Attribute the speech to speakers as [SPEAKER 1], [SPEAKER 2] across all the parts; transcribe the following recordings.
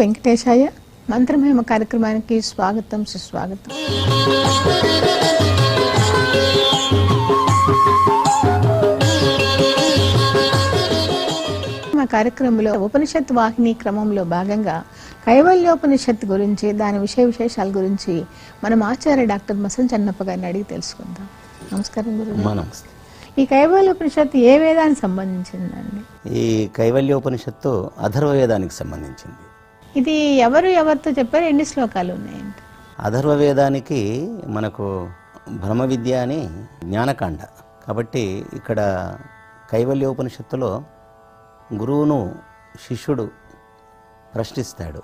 [SPEAKER 1] వెంకటేశాయ. మంత్రమహిమ కార్యక్రమానికి స్వాగతం, సుస్వాగతం. మా కార్యక్రమంలో ఉపనిషత్ వాహిని క్రమంలో భాగంగా కైవల్యోపనిషత్తు గురించి, దాని విశేషాల గురించి మనం ఆచార్య డాక్టర్ మసన్ చెన్నప్ప గారిని అడిగి తెలుసుకుందాం. నమస్కారం గురువు. ఈ కైవల్యోపనిషత్తు ఏ వేదానికి సంబంధించిందండి?
[SPEAKER 2] ఈ కైవల్యోపనిషత్తు అథర్వ వేదానికి సంబంధించింది.
[SPEAKER 1] ఇది ఎవరితో చెప్పారు? ఎన్ని శ్లోకాలు ఉన్నాయండి?
[SPEAKER 2] అథర్వ వేదానికి మనకు బ్రహ్మ విద్య అని జ్ఞానకాండ. కాబట్టి ఇక్కడ కైవల్యోపనిషత్తులో గురువును శిష్యుడు ప్రశ్నిస్తాడు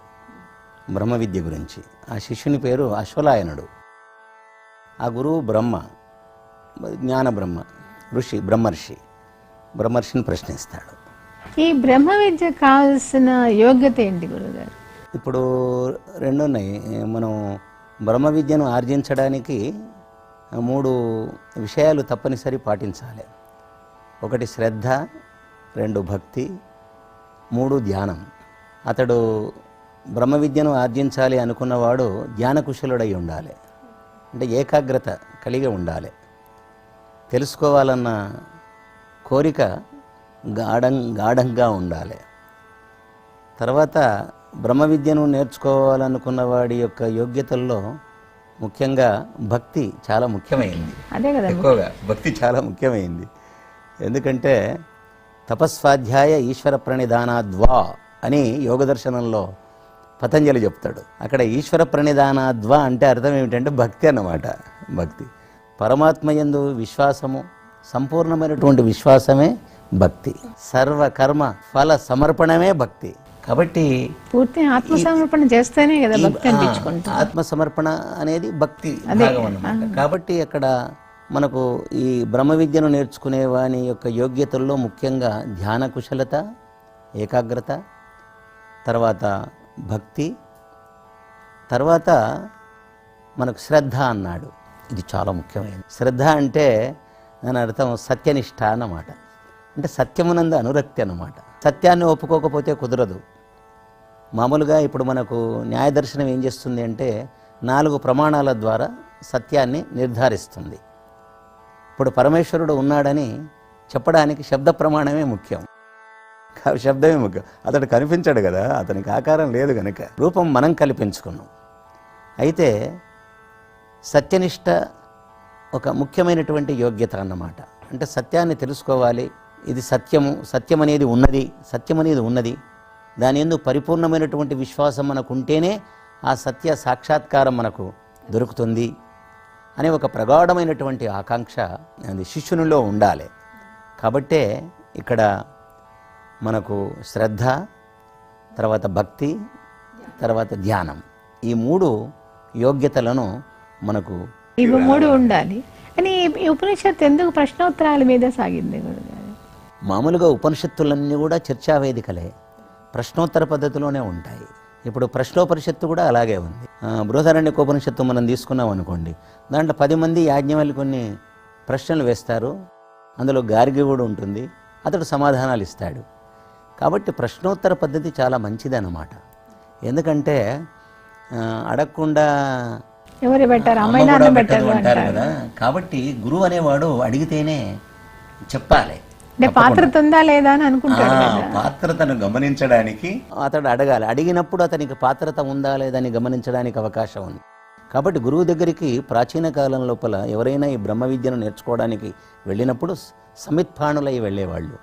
[SPEAKER 2] బ్రహ్మ విద్య గురించి. ఆ శిష్యుని పేరు అశ్వలాయనుడు. ఆ గురువు బ్రహ్మ, జ్ఞాన బ్రహ్మ ఋషి, బ్రహ్మర్షిని ప్రశ్నిస్తాడు.
[SPEAKER 1] ఈ బ్రహ్మ విద్య కావాల్సిన యోగ్యత ఏంటి గురుగారు?
[SPEAKER 2] ఇప్పుడు రెండు ఉన్నాయి. మనం బ్రహ్మ విద్యను ఆర్జించడానికి 3 విషయాలు తప్పనిసరి పాటించాలి. 1 శ్రద్ధ, 2 భక్తి, 3 ధ్యానం. అతడు బ్రహ్మ విద్యను ఆర్జించాలి అనుకున్నవాడు ధ్యానకుశలుడై ఉండాలి. అంటే ఏకాగ్రత కలిగి ఉండాలి. తెలుసుకోవాలన్న కోరిక గాఢంగా ఉండాలి. తర్వాత బ్రహ్మ విద్యను నేర్చుకోవాలనుకున్న వాడి యొక్క యోగ్యతల్లో ముఖ్యంగా భక్తి చాలా ముఖ్యమైంది.
[SPEAKER 1] అదే కదా,
[SPEAKER 2] ఎక్కువగా భక్తి చాలా ముఖ్యమైంది. ఎందుకంటే తపస్వాధ్యాయ ఈశ్వర ప్రణిధానాద్వా అని యోగ దర్శనంలో పతంజలి చెప్తాడు. అక్కడ ఈశ్వర ప్రణిధానాద్వా అంటే అర్థం ఏమిటంటే భక్తి అన్నమాట. భక్తి పరమాత్మయందు విశ్వాసము, సంపూర్ణమైనటువంటి విశ్వాసమే భక్తి. సర్వకర్మ ఫల సమర్పణమే భక్తి. కాబట్టి
[SPEAKER 1] పూర్తి ఆత్మసమర్పణ చేస్తేనే కదా భక్తి అనిపించుకుంటాం.
[SPEAKER 2] ఆత్మసమర్పణ అనేది భక్తి భాగం అన్నమాట. కాబట్టి అక్కడ మనకు ఈ బ్రహ్మ విద్యను నేర్చుకునే వాని యొక్క యోగ్యతల్లో ముఖ్యంగా ధ్యాన కుశలత, ఏకాగ్రత, తర్వాత భక్తి, తర్వాత మనకు శ్రద్ధ అన్నాడు. ఇది చాలా ముఖ్యమైనది. శ్రద్ధ అంటే దాని అర్థం సత్యనిష్ట అన్నమాట. అంటే సత్యమునందు అనురక్తి అన్నమాట. సత్యాన్ని ఒప్పుకోకపోతే కుదరదు. మామూలుగా ఇప్పుడు మనకు న్యాయదర్శనం ఏం చేస్తుంది అంటే 4 ప్రమాణాల ద్వారా సత్యాన్ని నిర్ధారిస్తుంది. ఇప్పుడు పరమేశ్వరుడు ఉన్నాడని చెప్పడానికి శబ్ద ప్రమాణమే ముఖ్యం. శబ్దమే ముఖ్యం. అతడు కనిపించాడు కదా, అతనికి ఆకారం లేదు కనుక రూపం మనం కల్పించుకున్నాం. అయితే సత్యనిష్ట ఒక ముఖ్యమైనటువంటి యోగ్యత అన్నమాట. అంటే సత్యాన్ని తెలుసుకోవాలి. ఇది సత్యం అనేది ఉన్నది. దాని యందు పరిపూర్ణమైనటువంటి విశ్వాసం మనకు ఉంటేనే ఆ సత్య సాక్షాత్కారం మనకు దొరుకుతుంది అనే ఒక ప్రగాఢమైనటువంటి ఆకాంక్ష అది శిష్యునిలో ఉండాలి. కాబట్టే ఇక్కడ మనకు శ్రద్ధ, తర్వాత భక్తి, తర్వాత ధ్యానం, ఈ 3 యోగ్యతలను మనకు
[SPEAKER 1] ఇవి 3 ఉండాలి. అని ఈ ఉపనిషత్తు ఎందుకు ప్రశ్నోత్తరాల మీద సాగింది గురుగారు?
[SPEAKER 2] మామూలుగా ఉపనిషత్తులన్నీ కూడా చర్చావేదికలే, ప్రశ్నోత్తర పద్ధతిలోనే ఉంటాయి. ఇప్పుడు ప్రశ్నోపనిషత్తు కూడా అలాగే ఉంది. బృహదారణ్యకోపనిషత్తు మనం తీసుకున్నాం అనుకోండి, దాంట్లో 10 మంది యాజ్ఞవల్క్యుని ప్రశ్నలు వేస్తారు. అందులో గార్గి కూడా ఉంటుంది, అతడు సమాధానాలు ఇస్తాడు. కాబట్టి ప్రశ్నోత్తర పద్ధతి చాలా మంచిది అన్నమాట. ఎందుకంటే అడగకుండా
[SPEAKER 1] ఎవరు పెట్టారు
[SPEAKER 2] అంటారు కదా. కాబట్టి గురువు అనేవాడు అడిగితేనే చెప్పాలి.
[SPEAKER 1] పాత్రత ఉందా లేదా అని అనుకుంటాడు.
[SPEAKER 2] పాత్రతను గమనించడానికి అతడు అడగాలి. అడిగినప్పుడు అతనికి పాత్రత ఉందా లేదని గమనించడానికి అవకాశం ఉంది. కాబట్టి గురువు దగ్గరికి ప్రాచీన కాలం లోపల ఎవరైనా ఈ బ్రహ్మ విద్యను నేర్చుకోవడానికి వెళ్ళినప్పుడు సమిత్పాణులై వెళ్ళేవాళ్ళు.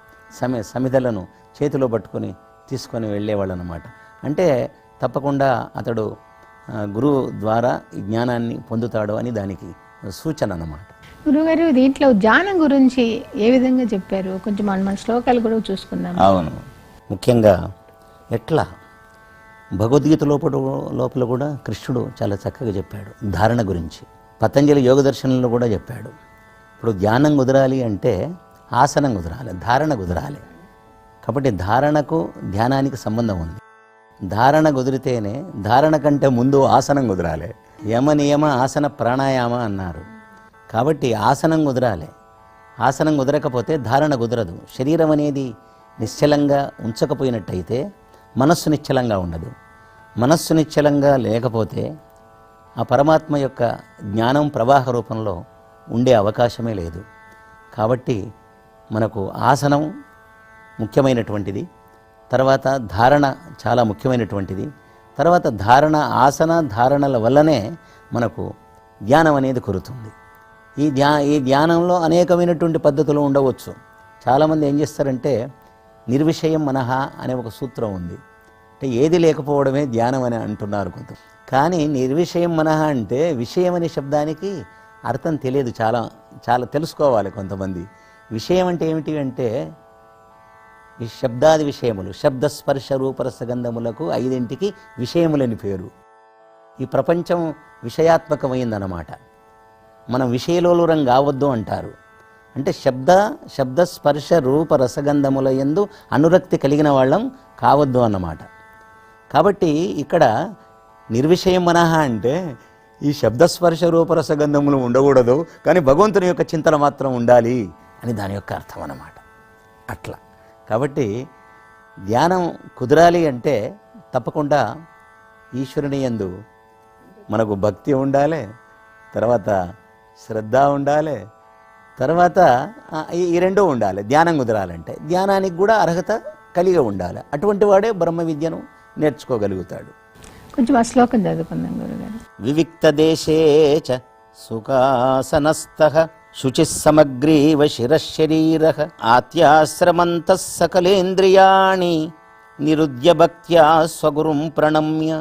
[SPEAKER 2] సమిధలను చేతిలో పట్టుకొని తీసుకొని వెళ్ళేవాళ్ళు అన్నమాట. అంటే తప్పకుండా అతడు గురువు ద్వారా ఈ జ్ఞానాన్ని పొందుతాడు అని దానికి సూచన అన్నమాట.
[SPEAKER 1] గురుగారు, దీంట్లో ధ్యానం గురించి ఏ విధంగా చెప్పారు? కొంచెం మన శ్లోకాలు కూడా చూసుకుందాం.
[SPEAKER 2] అవును, ముఖ్యంగా ఎట్లా భగవద్గీత లోపల కూడా కృష్ణుడు చాలా చక్కగా చెప్పాడు ధారణ గురించి. పతంజలి యోగ దర్శనంలో కూడా చెప్పాడు. ఇప్పుడు ధ్యానం కుదరాలి అంటే ఆసనం కుదరాలి, ధారణ కుదరాలి. కాబట్టి ధారణకు ధ్యానానికి సంబంధం ఉంది. ధారణ కుదిరితేనే, ధారణ కంటే ముందు ఆసనం కుదరాలి. యమ నియమ ఆసన ప్రాణాయామ అన్నారు. కాబట్టి ఆసనం కుదరాలి. ఆసనం కుదరకపోతే ధారణ కుదరదు. శరీరం అనేది నిశ్చలంగా ఉంచకపోయినట్టయితే మనస్సు నిశ్చలంగా ఉండదు. మనస్సు నిశ్చలంగా లేకపోతే ఆ పరమాత్మ యొక్క జ్ఞానం ప్రవాహ రూపంలో ఉండే అవకాశమే లేదు. కాబట్టి మనకు ఆసనం ముఖ్యమైనటువంటిది, తర్వాత ధారణ చాలా ముఖ్యమైనటువంటిది, తర్వాత ఆసన ధారణల వల్లనే మనకు ధ్యానం అనేది కురుతుంది. ఈ ధ్యానంలో అనేకమైనటువంటి పద్ధతులు ఉండవచ్చు. చాలామంది ఏం చేస్తారంటే నిర్విషయం మనహ అనే ఒక సూత్రం ఉంది. అంటే ఏది లేకపోవడమే ధ్యానం అని అంటున్నారు కొంత. కానీ నిర్విషయం మనహ అంటే విషయం అనే శబ్దానికి అర్థం తెలియదు. చాలా చాలా తెలుసుకోవాలి కొంతమంది. విషయం అంటే ఏమిటి అంటే ఈ శబ్దాది విషయములు, శబ్దస్పర్శ రూపరసగంధములకు 5ంటికి విషయములని పేరు. ఈ ప్రపంచం విషయాత్మకమైందన్నమాట. మనం విషయలోలురం కావద్దు అంటారు. అంటే శబ్దస్పర్శ రూపరసగంధముల యందు అనురక్తి కలిగిన వాళ్ళం కావద్దు అన్నమాట. కాబట్టి ఇక్కడ నిర్విషయం మనహ అంటే ఈ శబ్దస్పర్శ రూపరసగంధములు ఉండకూడదు, కానీ భగవంతుని యొక్క చింతన మాత్రం ఉండాలి అని దాని యొక్క అర్థం అన్నమాట. అట్లా కాబట్టి ధ్యానం కుదరాలి అంటే తప్పకుండా ఈశ్వరుని యందు మనకు భక్తి ఉండాలి, తర్వాత శ్రద్ధ ఉండాలి, తర్వాత ఈ రెండూ ఉండాలి. ధ్యానం కుదరాలంటే ధ్యానానికి కూడా అర్హత కలిగి ఉండాలి. అటువంటి వాడే బ్రహ్మ విద్యను నేర్చుకోగలుగుతాడు.
[SPEAKER 1] కొంచెం ఆ శ్లోకం చదువుకుందాం గురుగారు.
[SPEAKER 2] వివిక్త దేశే చ సుఖాసనస్థః శుచిః సమగ్రీవ శిరశరీరః ఆత్యాశ్రమంతః సకలేంద్రియాణి నిరుద్య భక్త్యా స్వగురుం ప్రణమ్య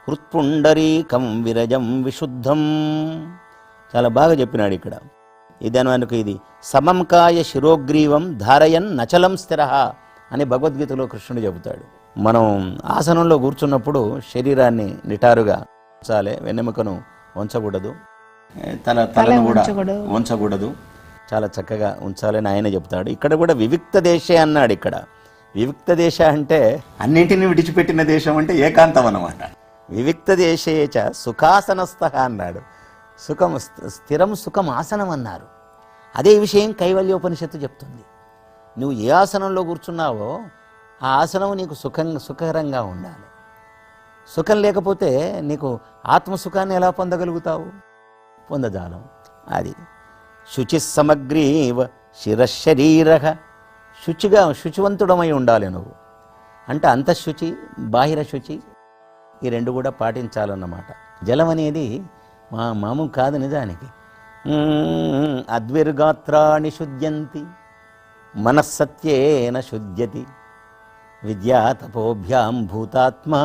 [SPEAKER 2] హృత్పుండరీకం విరజం విశుద్ధం. చాలా బాగా చెప్పినాడు ఇక్కడ. మనకు ఇది సమం కాయ శిరోగ్రీవం ధారయన్ నచలం స్థిరః అని భగవద్గీతలో కృష్ణుడు చెబుతాడు. మనం ఆసనంలో కూర్చున్నప్పుడు శరీరాన్ని నిటారుగా ఉంచాలి, వెన్నెముకను ఉంచకూడదు, తలను కూడా ఉంచకూడదు, చాలా చక్కగా ఉంచాలని ఆయన చెబుతాడు. ఇక్కడ కూడా వివిక్త దేశే అన్నాడు. ఇక్కడ వివిక్త దేశ అంటే అన్నింటినీ విడిచిపెట్టిన దేశం అంటే ఏకాంతం అన్నమాట. వివిక్త దేశేచ సుఖాసనస్థః అన్నాడు. సుఖం స్థిరం సుఖం ఆసనం అన్నారు. అదే విషయం కైవల్యోపనిషత్తు చెప్తుంది. నువ్వు ఏ ఆసనంలో కూర్చున్నావో ఆ ఆసనం నీకు సుఖకరంగా ఉండాలి. సుఖం లేకపోతే నీకు ఆత్మసుఖాన్ని ఎలా పొందగలుగుతావు? పొందజాలం. అది శుచి సమగ్రీవ శిరశరీరః. శుచివంతుడమై ఉండాలి నువ్వు. అంటే అంతఃశుచి బాహిర శుచి ఈ రెండు కూడా పాటించాలన్నమాట. జలం అనేది మామూలు కాదు నిజానికి. అద్విర్గాత్రాణి శుద్ధ్యంతి మనస్సత్యేన శుద్ధ్యతి విద్యా తపోభ్యాం భూతాత్మా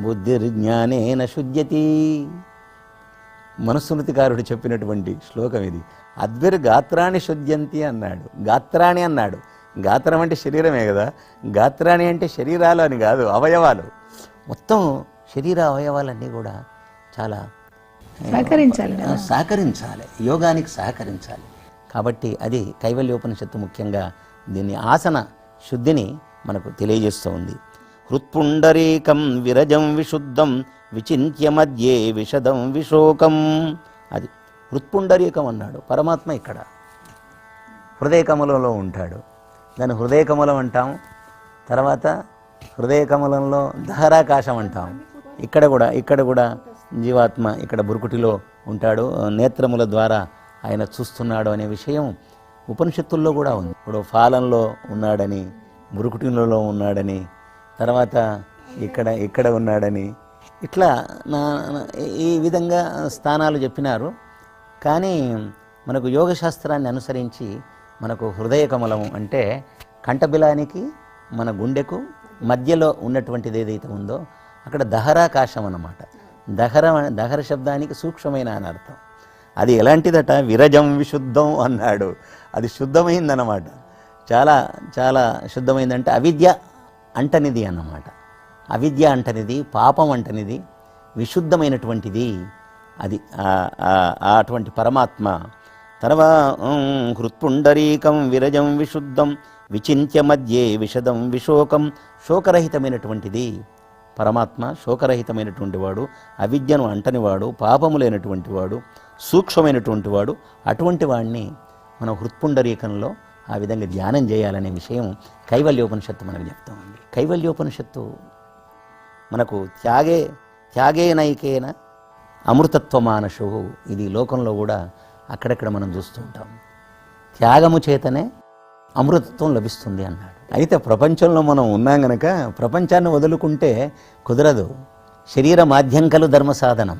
[SPEAKER 2] బుద్ధిర్జ్ఞానేన శుద్ధ్యతి. మనుస్మృతికారుడు చెప్పినటువంటి శ్లోకం ఇది. అద్విర్గాత్రాణి శుద్ధ్యంతి అన్నాడు. గాత్రాణి అన్నాడు. గాత్రం అంటే శరీరమే కదా. గాత్రాణి అంటే శరీరాలు అని కాదు, అవయవాలు. మొత్తం శరీర అవయవాలన్నీ కూడా చాలా సహకరించాలి, యోగానికి సహకరించాలి. కాబట్టి అది కైవల్యోపనిషత్తు ముఖ్యంగా దీన్ని ఆసన శుద్ధిని మనకు తెలియజేస్తూ ఉంది. హృత్పుండరీకం విరజం విశుద్ధం విచింత్య మధ్యే విషదం విశోకం. అది హృత్పుండరీకం అన్నాడు. పరమాత్మ ఇక్కడ హృదయకమలంలో ఉంటాడు. దాన్ని హృదయకమలం అంటాం. తర్వాత హృదయకమలంలో దహరాకాశం అంటాం. ఇక్కడ కూడా జీవాత్మ ఇక్కడ బురుకుటిలో ఉంటాడు. నేత్రముల ద్వారా ఆయన చూస్తున్నాడు అనే విషయం ఉపనిషత్తుల్లో కూడా ఉంది. ఇప్పుడు ఫాలంలో ఉన్నాడని, బురుకుటిలో ఉన్నాడని, తర్వాత ఇక్కడ ఉన్నాడని, ఇట్లా ఈ విధంగా స్థానాలు చెప్పినారు. కానీ మనకు యోగశాస్త్రాన్ని అనుసరించి మనకు హృదయ కమలము అంటే కంఠబిలానికి మన గుండెకు మధ్యలో ఉన్నటువంటిది ఏదైతే ఉందో అక్కడ దహరాకాశం అన్నమాట. దహర శబ్దానికి సూక్ష్మమైన అని అర్థం. అది ఎలాంటిదట? విరజం విశుద్ధం అన్నాడు. అది శుద్ధమైందన్నమాట. చాలా చాలా శుద్ధమైందంటే అవిద్య అంటనిది అన్నమాట. అవిద్య అంటనిది, పాపం అంటనిది, విశుద్ధమైనటువంటిది అది అటువంటి పరమాత్మ. హృత్పుండరీకం విరజం విశుద్ధం విచింత్య మధ్యే విషదం విశోకం. శోకరహితమైనటువంటిది పరమాత్మ. శోకరహితమైనటువంటి వాడు, అవిద్యను అంటనివాడు, పాపము లేనటువంటి వాడు, సూక్ష్మమైనటువంటి వాడు. అటువంటి వాడిని మనం హృత్పుండరీకంలో ఆ విధంగా ధ్యానం చేయాలనే విషయం కైవల్యోపనిషత్తు మనకు చెప్తా ఉంది. కైవల్యోపనిషత్తు మనకు త్యాగేనైకేన అమృతత్వమానశు, ఇది లోకంలో కూడా అక్కడక్కడ మనం చూస్తుంటాం. త్యాగము చేతనే అమృతత్వం లభిస్తుంది అన్నాడు. అయితే ప్రపంచంలో మనం ఉన్నాం గనక ప్రపంచాన్ని వదులుకుంటే కుదరదు. శరీర మాధ్యంకలు ధర్మ సాధనం.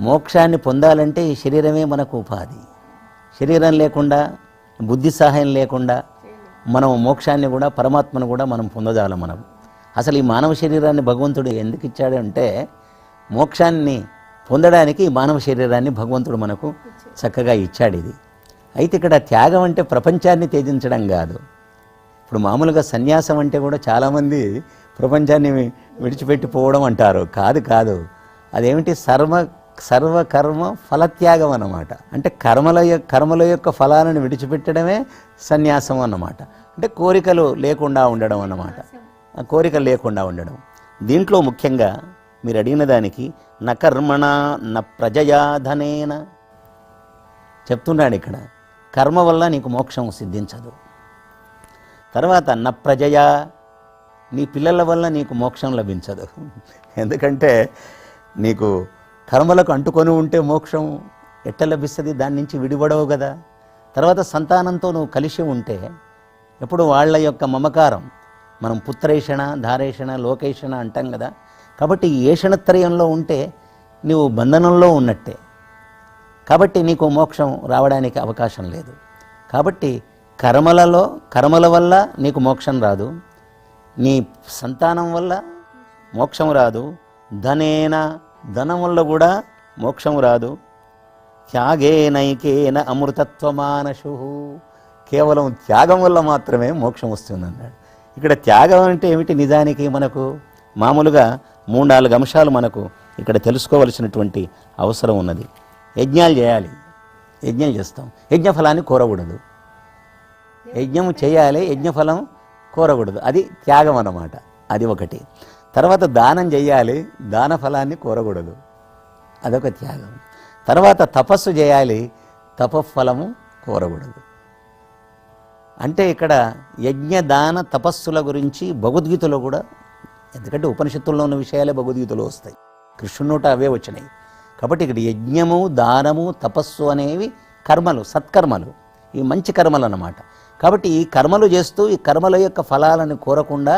[SPEAKER 2] మోక్షాన్ని పొందాలంటే ఈ శరీరమే మనకు ఉపాధి. శరీరం లేకుండా, బుద్ధి సహాయం లేకుండా మనం మోక్షాన్ని కూడా, పరమాత్మను కూడా మనం పొందజాలం. మనం అసలు ఈ మానవ శరీరాన్ని భగవంతుడు ఎందుకు ఇచ్చాడు అంటే మోక్షాన్ని పొందడానికి ఈ మానవ శరీరాన్ని భగవంతుడు మనకు చక్కగా ఇచ్చాడు. ఇది అయితే ఇక్కడ త్యాగం అంటే ప్రపంచాన్ని త్యజించడం కాదు. ఇప్పుడు మామూలుగా సన్యాసం అంటే కూడా చాలామంది ప్రపంచాన్ని విడిచిపెట్టి పోవడం అంటారు. కాదు, అదేమిటి సర్వకర్మ ఫలత్యాగం అన్నమాట. అంటే కర్మల యొక్క ఫలాలను విడిచిపెట్టడమే సన్యాసం అన్నమాట. అంటే కోరికలు లేకుండా ఉండడం అన్నమాట. కోరికలు లేకుండా ఉండడం. దీంట్లో ముఖ్యంగా మీరు అడిగిన దానికి న కర్మణ న ప్రజయా ధనేన చెప్తున్నాడు ఇక్కడ. కర్మ వల్ల నీకు మోక్షం సిద్ధించదు. తర్వాత న ప్రజయా, నీ పిల్లల వల్ల నీకు మోక్షం లభించదు. ఎందుకంటే నీకు కర్మలకు అంటుకొని ఉంటే మోక్షం ఎట్ట లభిస్తుంది? దాని నుంచి విడిపడవు కదా. తర్వాత సంతానంతో నువ్వు కలిసి ఉంటే ఎప్పుడు వాళ్ళ యొక్క మమకారం, మనం పుత్రేషణ, ధారేషణ, లోకేషణ అంటాం కదా. కాబట్టి ఈ ఏషణత్రయంలో ఉంటే నువ్వు బంధనంలో ఉన్నట్టే. కాబట్టి నీకు మోక్షం రావడానికి అవకాశం లేదు. కాబట్టి కర్మల వల్ల నీకు మోక్షం రాదు, నీ సంతానం వల్ల మోక్షం రాదు, ధనం వల్ల కూడా మోక్షం రాదు. త్యాగేనైకేన అమృతత్వమానశు, కేవలం త్యాగం వల్ల మాత్రమే మోక్షం వస్తుంది అన్నాడు. ఇక్కడ త్యాగం అంటే ఏమిటి? నిజానికి మనకు మామూలుగా 3-4 అంశాలు మనకు ఇక్కడ తెలుసుకోవలసినటువంటి అవసరం ఉన్నది. యజ్ఞాలు చేయాలి, యజ్ఞం చేస్తాం, యజ్ఞఫలాన్ని కోరకూడదు. యజ్ఞం చేయాలి, యజ్ఞఫలం కోరకూడదు. అది త్యాగం అన్నమాట. అది ఒకటి. తర్వాత దానం చేయాలి, దాన ఫలాన్ని కోరకూడదు. అదొక త్యాగం. తర్వాత తపస్సు చేయాలి, తపఫలము కోరకూడదు. అంటే ఇక్కడ యజ్ఞ దాన తపస్సుల గురించి భగవద్గీతలో కూడా, ఎందుకంటే ఉపనిషత్తుల్లో ఉన్న విషయాలే భగవద్గీతలో వస్తాయి, కృష్ణుని నోట అవే వచ్చినాయి. కాబట్టి ఇక్కడ యజ్ఞము, దానము, తపస్సు అనేవి కర్మలు, సత్కర్మలు, ఈ మంచి కర్మలు అన్నమాట. కాబట్టి ఈ కర్మలు చేస్తూ ఈ కర్మల యొక్క ఫలాలను కోరకుండా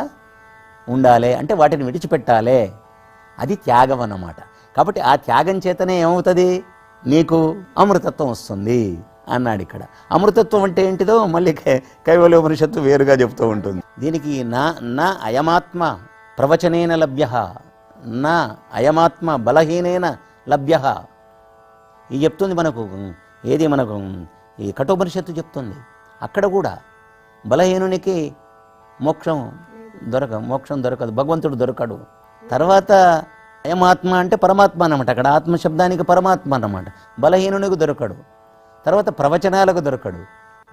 [SPEAKER 2] ఉండాలి, అంటే వాటిని విడిచిపెట్టాలి. అది త్యాగం అన్నమాట. కాబట్టి ఆ త్యాగం చేతనే ఏమవుతుంది? నీకు అమృతత్వం వస్తుంది అన్నాడు ఇక్కడ. అమృతత్వం అంటే ఏంటిదో మళ్ళీ కైవల్యోపనిషత్తు వేరుగా చెప్తూ ఉంటుంది. దీనికి నా అయమాత్మ ప్రవచనేన లభ్య, నా అయమాత్మ బలహీనేన లభ్య, ఇది చెప్తుంది మనకు. ఏది మనకు ఈ కఠోపనిషత్తు చెప్తుంది. అక్కడ కూడా బలహీనునికి మోక్షం దొరకదు, భగవంతుడు దొరకడు. తర్వాత అయమాత్మ అంటే పరమాత్మ అన్నమాట. అక్కడ ఆత్మశబ్దానికి పరమాత్మ అన్నమాట. బలహీనునికి దొరకడు. తర్వాత ప్రవచనాలకు దొరకడు.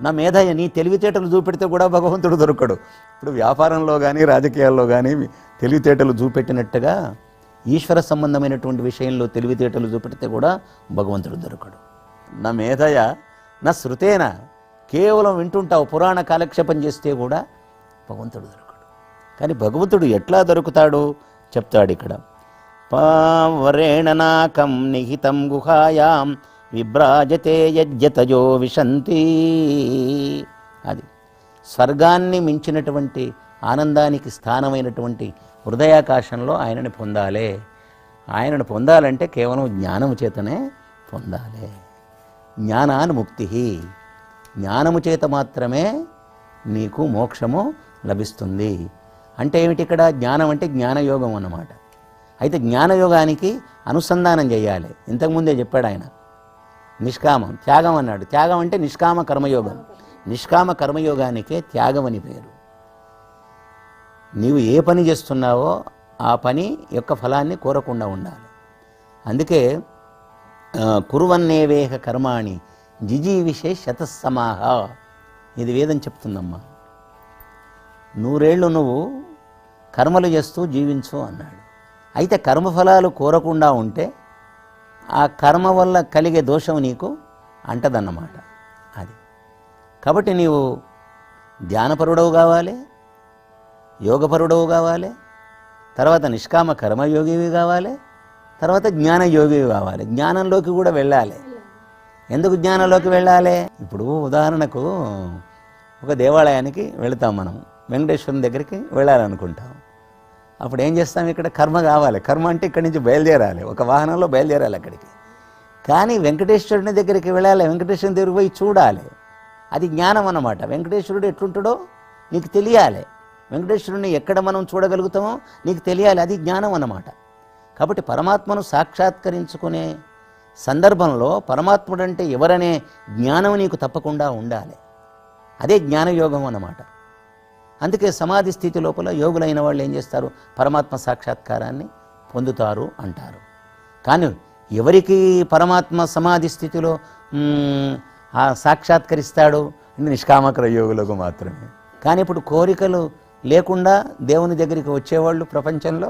[SPEAKER 2] నా మేధ, నీ తెలివితేటలు చూపెడితే కూడా భగవంతుడు దొరకడు. ఇప్పుడు వ్యాపారంలో కానీ రాజకీయాల్లో కానీ తెలివితేటలు చూపెట్టినట్టుగా ఈశ్వర సంబంధమైనటువంటి విషయంలో తెలివితేటలు చూపెడితే కూడా భగవంతుడు దొరకడు. నా మేధయ నా శృతేన, కేవలం వింటుంటావు, పురాణ కాలక్షేపం చేస్తే కూడా భగవంతుడు దొరకడు. కానీ భగవంతుడు ఎట్లా దొరుకుతాడు చెప్తాడు ఇక్కడ. పావరేణ నాకం నిహితం గుహాయాం విభ్రాజతే యజ్జతజో విశంతి. అది స్వర్గాన్ని మించినటువంటి ఆనందానికి స్థానమైనటువంటి హృదయాకాశంలో ఆయనని పొందాలి. ఆయనను పొందాలంటే కేవలం జ్ఞానము చేతనే పొందాలి. జ్ఞానాన్ముక్తి, జ్ఞానము చేత మాత్రమే నీకు మోక్షము లభిస్తుంది. అంటే ఏమిటి ఇక్కడ? జ్ఞానం అంటే జ్ఞానయోగం అన్నమాట. అయితే జ్ఞానయోగానికి అనుసంధానం చేయాలి. ఇంతకుముందే చెప్పాడు ఆయన. నిష్కామం, త్యాగం అన్నాడు. త్యాగం అంటే నిష్కామ కర్మయోగం. నిష్కామ కర్మయోగానికే త్యాగం అని పేరు. నీవు ఏ పని చేస్తున్నావో ఆ పని యొక్క ఫలాన్ని కోరకుండా ఉండాలి. అందుకే కుర్వన్నేవేహ కర్మాణి జిజీవిషే శతసమాహ, ఇది వేదం చెప్తుందమ్మా. 100 ఏళ్ళు నువ్వు కర్మలు చేస్తూ జీవించు అన్నాడు. అయితే కర్మఫలాలు కోరకుండా ఉంటే ఆ కర్మ వల్ల కలిగే దోషం నీకు అంటదన్నమాట. అది కాబట్టి నీవు ధ్యానపరుడవు కావాలి, యోగపరుడవు కావాలి, తర్వాత నిష్కామ కర్మయోగివి కావాలి, తర్వాత జ్ఞానయోగివి కావాలి. జ్ఞానంలోకి కూడా వెళ్ళాలి. ఎందుకు జ్ఞానంలోకి వెళ్ళాలి? ఇప్పుడు ఉదాహరణకు ఒక దేవాలయానికి వెళతాం, మనం వెంకటేశ్వరుని దగ్గరికి వెళ్ళాలనుకుంటాం. అప్పుడు ఏం చేస్తాం? ఇక్కడ కర్మ కావాలి. కర్మ అంటే ఇక్కడి నుంచి బయలుదేరాలి, ఒక వాహనంలో బయలుదేరాలి అక్కడికి. కానీ వెంకటేశ్వరుని దగ్గరికి వెళ్ళాలి, వెంకటేశ్వరుని దగ్గరికి పోయి చూడాలి. అది జ్ఞానం అన్నమాట. వెంకటేశ్వరుడు ఎట్లుంటాడో నీకు తెలియాలి, వెంకటేశ్వరుని ఎక్కడ మనం చూడగలుగుతామో నీకు తెలియాలి. అది జ్ఞానం అన్నమాట. కాబట్టి పరమాత్మను సాక్షాత్కరించుకునే సందర్భంలో పరమాత్ముడు అంటే ఎవరనే జ్ఞానం నీకు తప్పకుండా ఉండాలి. అదే జ్ఞానయోగం అన్నమాట. అందుకే సమాధి స్థితి లోపల యోగులైన వాళ్ళు ఏం చేస్తారు? పరమాత్మ సాక్షాత్కారాన్ని పొందుతారు అంటారు. కానీ ఎవరికి పరమాత్మ సమాధి స్థితిలో సాక్షాత్కరిస్తాడు? నిష్కామకర యోగులకు మాత్రమే. కానీ ఇప్పుడు కోరికలు లేకుండా దేవుని దగ్గరికి వచ్చేవాళ్ళు ప్రపంచంలో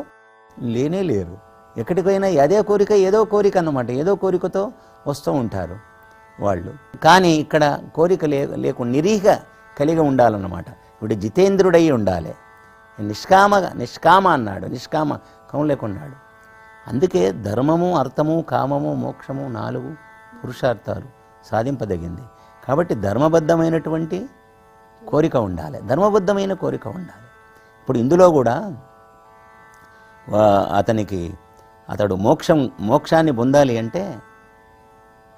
[SPEAKER 2] లేనే లేరు. ఎక్కడికైనా అదే కోరిక, ఏదో కోరిక అన్నమాట. ఏదో కోరికతో వస్తూ ఉంటారు వాళ్ళు. కానీ ఇక్కడ కోరిక లేకుండా నిరీహ కలిగి ఉండాలన్నమాట. ఇప్పుడు జితేంద్రుడై ఉండాలి. నిష్కామ అన్నాడు, నిష్కామ కం లేకున్నాడు. అందుకే ధర్మము, అర్థము, కామము, మోక్షము 4 పురుషార్థాలు సాధింపదగింది. కాబట్టి ధర్మబద్ధమైనటువంటి కోరిక ఉండాలి, ధర్మబద్ధమైన కోరిక ఉండాలి. ఇప్పుడు ఇందులో కూడా అతడు మోక్షాన్ని పొందాలి అంటే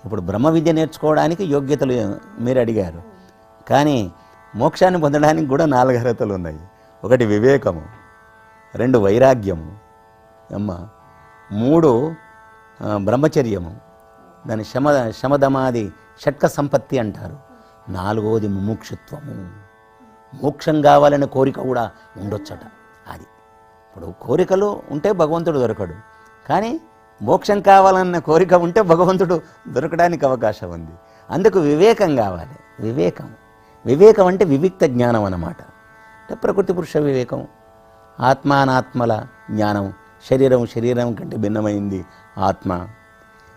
[SPEAKER 2] ఇప్పుడు బ్రహ్మ విద్య నేర్చుకోవడానికి యోగ్యతలు మీరు అడిగారు. కానీ మోక్షాన్ని పొందడానికి కూడా 4 అర్హతలు ఉన్నాయి. 1 వివేకము, 2 వైరాగ్యము, 3 బ్రహ్మచర్యము, దాని శమదమాది షట్క సంపత్తి అంటారు. 4వది ముముక్షుత్వము. మోక్షం కావాలనే కోరిక కూడా ఉండొచ్చట. అది ఇప్పుడు కోరికలు ఉంటే భగవంతుడు దొరకడు, కానీ మోక్షం కావాలన్న కోరిక ఉంటే భగవంతుడు దొరకడానికి అవకాశం ఉంది. అందుకు వివేకం కావాలి. వివేకం అంటే వివిక్త జ్ఞానం అన్నమాట. అంటే ప్రకృతి పురుష వివేకం, ఆత్మానాత్మల జ్ఞానం. శరీరం కంటే భిన్నమైంది ఆత్మ,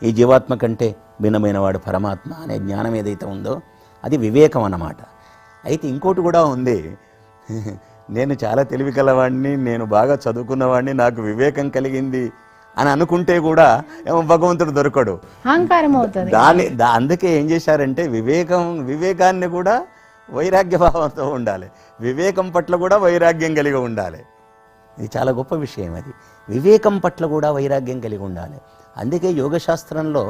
[SPEAKER 2] ఈ జీవాత్మ కంటే భిన్నమైన వాడు పరమాత్మ అనే జ్ఞానం ఏదైతే ఉందో అది వివేకం అన్నమాట. అయితే ఇంకోటి కూడా ఉంది. నేను చాలా తెలివి కలవాడిని, నేను బాగా చదువుకున్నవాడిని, నాకు వివేకం కలిగింది అని అనుకుంటే కూడా ఏమో భగవంతుడు దొరకడు,
[SPEAKER 1] అహంకారం అవుతుంది.
[SPEAKER 2] అందుకే ఏం చేశారంటే వివేకాన్ని కూడా వైరాగ్య భావంతో ఉండాలి, వివేకం పట్ల కూడా వైరాగ్యం కలిగి ఉండాలి. ఇది చాలా గొప్ప విషయం. అది వివేకం పట్ల కూడా వైరాగ్యం కలిగి ఉండాలి. అందుకే యోగశాస్త్రంలో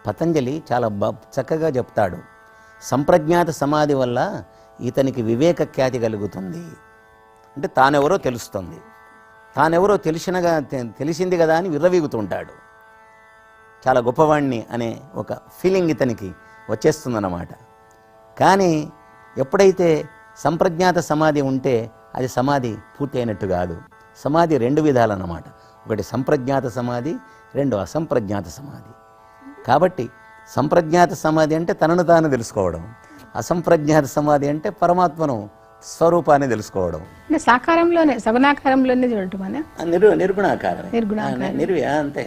[SPEAKER 2] పతంజలి చాలా చక్కగా చెప్తాడు. సంప్రజ్ఞాత సమాధి వల్ల ఇతనికి వివేక ఖ్యాతి కలుగుతుంది. అంటే తానెవరో తెలుస్తుంది, తానెవరో తెలిసింది కదా అని విర్రవీగుతుంటాడు. చాలా గొప్పవాణ్ణి అనే ఒక ఫీలింగ్ ఇతనికి వచ్చేస్తుందన్నమాట. కానీ ఎప్పుడైతే సంప్రజ్ఞాత సమాధి ఉంటే అది సమాధి పూర్తి అయినట్టు కాదు. సమాధి 2 విధాలన్నమాట. 1 సంప్రజ్ఞాత సమాధి, 2 అసంప్రజ్ఞాత సమాధి. కాబట్టి సంప్రజ్ఞాత సమాధి అంటే తనను తాను తెలుసుకోవడం, అసంప్రజ్ఞాత సమాధి అంటే పరమాత్మను స్వరూపాన్ని తెలుసుకోవడం.
[SPEAKER 1] సాకారంలోనే, సగుణాకారంలోనే చూడటం అనే
[SPEAKER 2] నిర్గుణాకారం అంతే.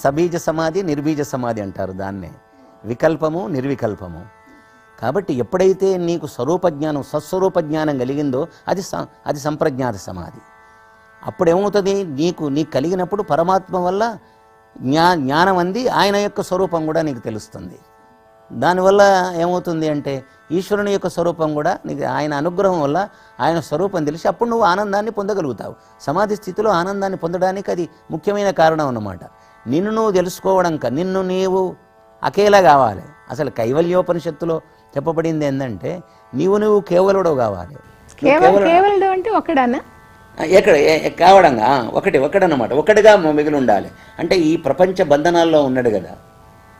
[SPEAKER 2] సబీజ సమాధి, నిర్బీజ సమాధి అంటారు దాన్నే. వికల్పము, నిర్వికల్పము. కాబట్టి ఎప్పుడైతే నీకు స్వరూప జ్ఞానం, సత్స్వరూప జ్ఞానం కలిగిందో అది సంప్రజ్ఞాత సమాధి. అప్పుడేమవుతుంది? నీకు కలిగినప్పుడు పరమాత్మ వల్ల జ్ఞానం అంది, ఆయన యొక్క స్వరూపం కూడా నీకు తెలుస్తుంది. దానివల్ల ఏమవుతుంది అంటే ఈశ్వరుని యొక్క స్వరూపం కూడా నీకు, ఆయన అనుగ్రహం వల్ల ఆయన స్వరూపం తెలిసి అప్పుడు నువ్వు ఆనందాన్ని పొందగలుగుతావు. సమాధి స్థితిలో ఆనందాన్ని పొందడానికి అది ముఖ్యమైన కారణం అన్నమాట. నిన్ను నువ్వు తెలుసుకోవడం, నిన్ను నీవు అకేలా కావాలి. అసలు కైవల్యోపనిషత్తులో చెప్పబడింది ఏంటంటే నువ్వు కేవలుడు కావాలి.
[SPEAKER 1] కేవలుడు అంటే ఒకడన్నా,
[SPEAKER 2] ఎక్కడ కావడంగా ఒకడన్నమాట. ఒకటిగా మిగిలి ఉండాలి. అంటే ఈ ప్రపంచ బంధనాల్లో ఉన్నాడు కదా,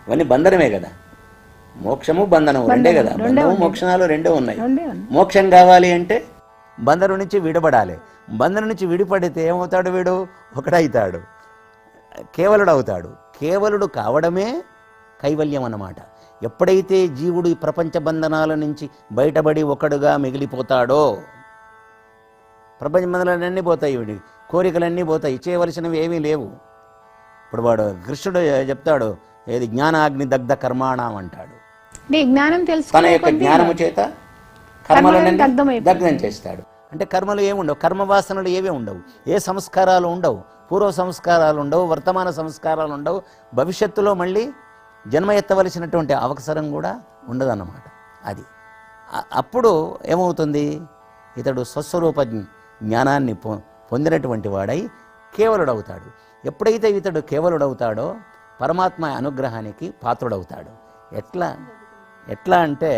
[SPEAKER 2] ఇవన్నీ బంధనమే కదా. మోక్షము బంధనం రెండే కదా. బంధము మోక్షణాలు 2 ఉన్నాయి. మోక్షం కావాలి అంటే బంధనం నుంచి విడబడాలి. బంధనం నుంచి విడిపడితే ఏమవుతాడు? వీడు ఒకడవుతాడు, కేవలుడు అవుతాడు. కేవలుడు కావడమే కైవల్యం అన్నమాట. ఎప్పుడైతే జీవుడు ఈ ప్రపంచ బంధనాల నుంచి బయటపడి ఒకడుగా మిగిలిపోతాడో, ప్రపంచ బంధనాలన్నీ పోతాయి, వీడి కోరికలన్నీ పోతాయి, చేయవలసినవి ఏమీ లేవు. ఇప్పుడు వాడు కృష్ణుడు చెప్తాడు, ఏది జ్ఞానాగ్ని దగ్ధ కర్మాణం అంటాడు.
[SPEAKER 1] జ్ఞానం
[SPEAKER 2] తన యొక్క జ్ఞానము చేత కర్మలన్నీ దగ్ధం చేస్తాడు. అంటే కర్మలు ఏముండవు, కర్మవాసనలు ఏవే ఉండవు, ఏ సంస్కారాలు ఉండవు, పూర్వ సంస్కారాలు ఉండవు, వర్తమాన సంస్కారాలు ఉండవు, భవిష్యత్తులో మళ్ళీ జన్మ ఎత్తవలసినటువంటి అవసరం కూడా ఉండదన్నమాట. అది అప్పుడు ఏమవుతుంది, ఇతడు స్వస్వరూప జ్ఞానాన్ని పొందినటువంటి వాడై కేవలుడవుతాడు. ఎప్పుడైతే ఇతడు కేవలుడవుతాడో పరమాత్మ అనుగ్రహానికి పాత్రుడవుతాడు. ఎట్లా అంటే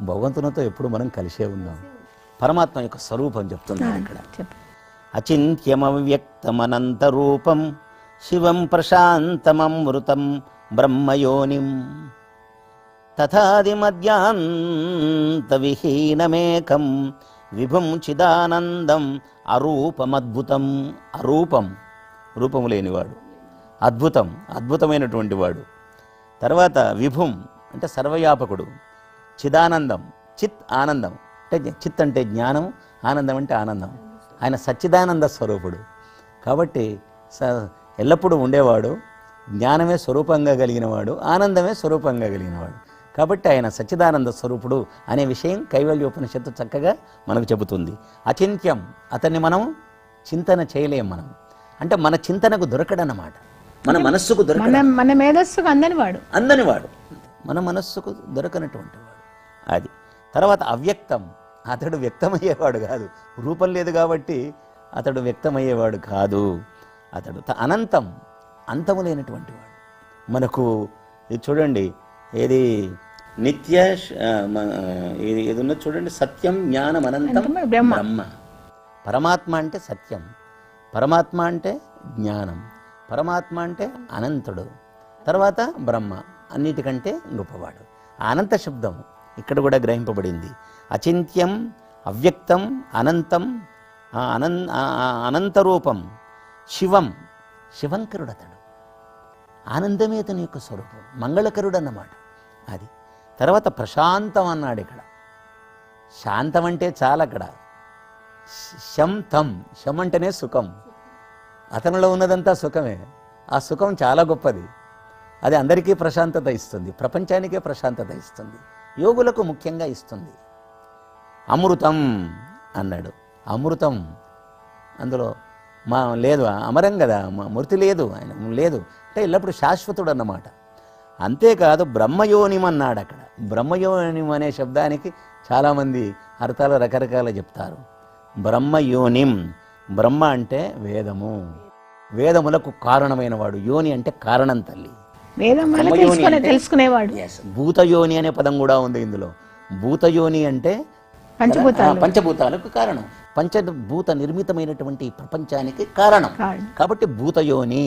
[SPEAKER 2] భగవంతునితో ఎప్పుడు మనం కలిసే ఉన్నాం. పరమాత్మ యొక్క స్వరూపం చెప్తున్నాడు ఇక్కడ. అచింత్యమవ్యక్తమనంత రూపం శివం ప్రశాంతమమృతం బ్రహ్మయోనిం తథాదిమధ్యాంత విహీనమేకం విభుం చిదానందం అరూపమద్భుతం. అరూపం, రూపము లేనివాడు, అద్భుతమైనటువంటి వాడు. తర్వాత విభుం అంటే సర్వవ్యాపకుడు, చిదానందం, చిత్ ఆనందం అంటే చిత్ అంటే జ్ఞానం, ఆనందం అంటే ఆనందం. ఆయన సచ్చిదానంద స్వరూపుడు కాబట్టి ఎల్లప్పుడూ ఉండేవాడు, జ్ఞానమే స్వరూపంగా కలిగినవాడు, ఆనందమే స్వరూపంగా కలిగినవాడు. కాబట్టి ఆయన సచ్చిదానంద స్వరూపుడు అనే విషయం కైవల్యోపనిషత్తు చక్కగా మనకు చెబుతుంది. అచింత్యం, అతన్ని మనం చింతన చేయలేం. మనం అంటే మన చింతనకు దొరకడన్నమాట, మన మనస్సుకు
[SPEAKER 1] మన మేధస్సుకు అందనివాడు,
[SPEAKER 2] మన మనస్సుకు దొరకనటువంటి వాడు. అది తర్వాత అవ్యక్తం, అతడు వ్యక్తమయ్యేవాడు కాదు, రూపం లేదు కాబట్టి అతడు వ్యక్తమయ్యేవాడు కాదు. అతడు అనంతం, అంతము లేనటువంటి వాడు. మనకు ఇది చూడండి, ఏది నిత్య ఏది ఉన్నది చూడండి, సత్యం జ్ఞానం అనంతం బ్రహ్మ. పరమాత్మ అంటే సత్యం, పరమాత్మ అంటే జ్ఞానం, పరమాత్మ అంటే అనంతుడు, తర్వాత బ్రహ్మ, అన్నిటికంటే గొప్పవాడు. అనంత శబ్దం ఇక్కడ కూడా గ్రహింపబడింది. అచింత్యం, అవ్యక్తం, అనంతం, అనంతరూపం, శివం, శివంకరుడు అతడు. ఆనందమే అతని యొక్క స్వరూపం, మంగళకరుడు అన్నమాట. అది తర్వాత ప్రశాంతం అన్నాడు ఇక్కడ. శాంతం అంటే చాలా అక్కడ శం అంటేనే సుఖం. అతనిలో ఉన్నదంతా సుఖమే. ఆ సుఖం చాలా గొప్పది, అది అందరికీ ప్రశాంతత ఇస్తుంది, ప్రపంచానికే ప్రశాంతత ఇస్తుంది, యోగులకు ముఖ్యంగా ఇస్తుంది. అమృతం అన్నాడు. అమృతం అందులో లేదు, అమరం కదా, మృతి లేదు, ఆయన లేదు అంటే ఎల్లప్పుడూ శాశ్వతుడు అన్నమాట. అంతేకాదు బ్రహ్మయోనిం అన్నాడు అక్కడ. బ్రహ్మయోనిం అనే శబ్దానికి చాలామంది అర్థాలు రకరకాల చెప్తారు. బ్రహ్మయోనిం, బ్రహ్మ అంటే వేదము, వేదములకు కారణమైన వాడు. యోని అంటే కారణం తల్లి,
[SPEAKER 1] తెలుసుకునేవాడు.
[SPEAKER 2] భూతయోని అనే పదం కూడా ఉంది ఇందులో. భూతయోని అంటే పంచభూతాలకు కారణం, పంచభూత నిర్మితమైనటువంటి ప్రపంచానికి కారణం కాబట్టి భూతయోని.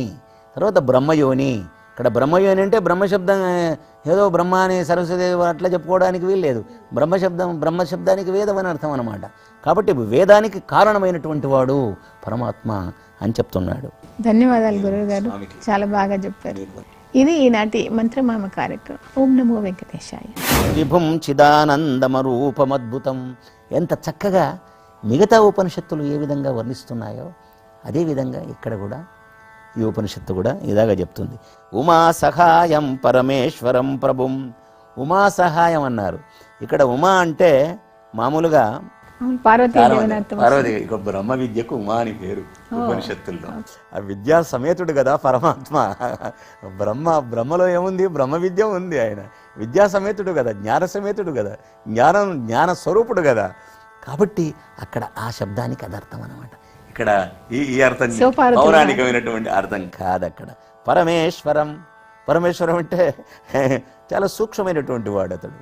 [SPEAKER 2] తర్వాత బ్రహ్మయోని. ఇక్కడ బ్రహ్మయోని అంటే బ్రహ్మశబ్దం ఏదో బ్రహ్మ అని సరస్వదేవి అట్లా చెప్పుకోవడానికి వీల్లేదు. బ్రహ్మశబ్దానికి వేదం అని అర్థం అన్నమాట. కాబట్టి వేదానికి కారణమైనటువంటి వాడు పరమాత్మ అని చెప్తున్నాడు.
[SPEAKER 1] ధన్యవాదాలు గురువు గారు, చాలా బాగా చెప్పారు. ఇది ఈనాటి మంత్రమామ కార్యక్రమం. ఓం నమో వెంకటేశాయ.
[SPEAKER 2] విభుం చిదానందమరూపమద్భుతం. ఎంత చక్కగా మిగతా ఉపనిషత్తులు ఏ విధంగా వర్ణిస్తున్నాయో అదేవిధంగా ఇక్కడ కూడా ఈ ఉపనిషత్తు కూడా ఇలాగా చెప్తుంది. ఉమా సహాయం పరమేశ్వరం ప్రభుం. ఉమా సహాయం అన్నారు. ఇక్కడ ఉమా అంటే మామూలుగా పార్వతీ, ఇక్కడ బ్రహ్మ విద్యకు ఉమా అని పేరు ఉపనిషత్తుల్లో. ఆ విద్యా సమేతుడు కదా పరమాత్మ. బ్రహ్మలో ఏముంది, బ్రహ్మ విద్య ఉంది. ఆయన విద్యా సమేతుడు కదా, జ్ఞాన సమేతుడు కదా, జ్ఞాన స్వరూపుడు కదా. కాబట్టి అక్కడ ఆ శబ్దానికి అదర్థం అన్నమాట. ఇక్కడ ఈ అర్థం పౌరాణికమైనటువంటి అర్థం కాదు. అక్కడ పరమేశ్వరం అంటే చాలా సూక్ష్మమైనటువంటి వాడు అతడు,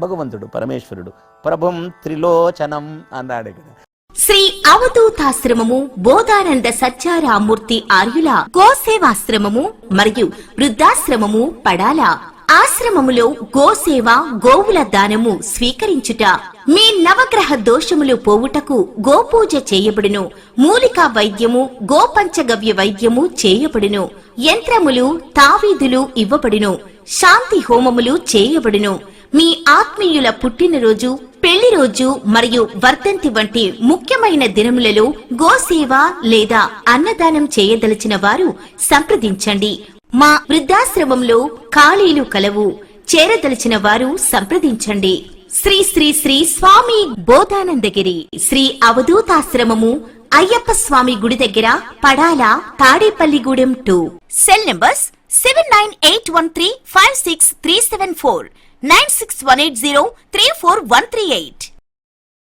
[SPEAKER 2] భగవంతుడు పరమేశ్వరుడు. ప్రభుం త్రిలోచనం అన్నాడు ఇక్కడ.
[SPEAKER 3] శ్రీ అవధూతాశ్రమము బోధానంద సత్యారామూర్తి ఆర్యుల గోసేవాశ్రమము మరియు వృద్ధాశ్రమము పడాల. ఆశ్రమములో గోసేవ, గోవుల దానము స్వీకరించుట, మీ నవగ్రహ దోషములు పోవుటకు గోపూజ చేయబడును. మూలికా వైద్యము, గోపంచగవ్య వైద్యము చేయబడును. యంత్రములు, తావీదులు ఇవ్వబడును. శాంతి హోమములు చేయబడును. మీ ఆత్మీయుల పుట్టినరోజు, పెళ్లి రోజు మరియు వర్ధంతి వంటి ముఖ్యమైన దినములలో గోసేవ లేదా అన్నదానం చేయదలిచిన వారు సంప్రదించండి. మా వృద్ధాశ్రమంలో ఖాళీలు కలవు. చేరదలిచిన వారు సంప్రదించండి. శ్రీ శ్రీ శ్రీ స్వామి బోధానందగిరి శ్రీ అవధూతాశ్రమము అయ్యప్ప స్వామి గుడి దగ్గర పడాల తాడేపల్లిగూడెం 2. Cell numbers 7981356374 9618034 138.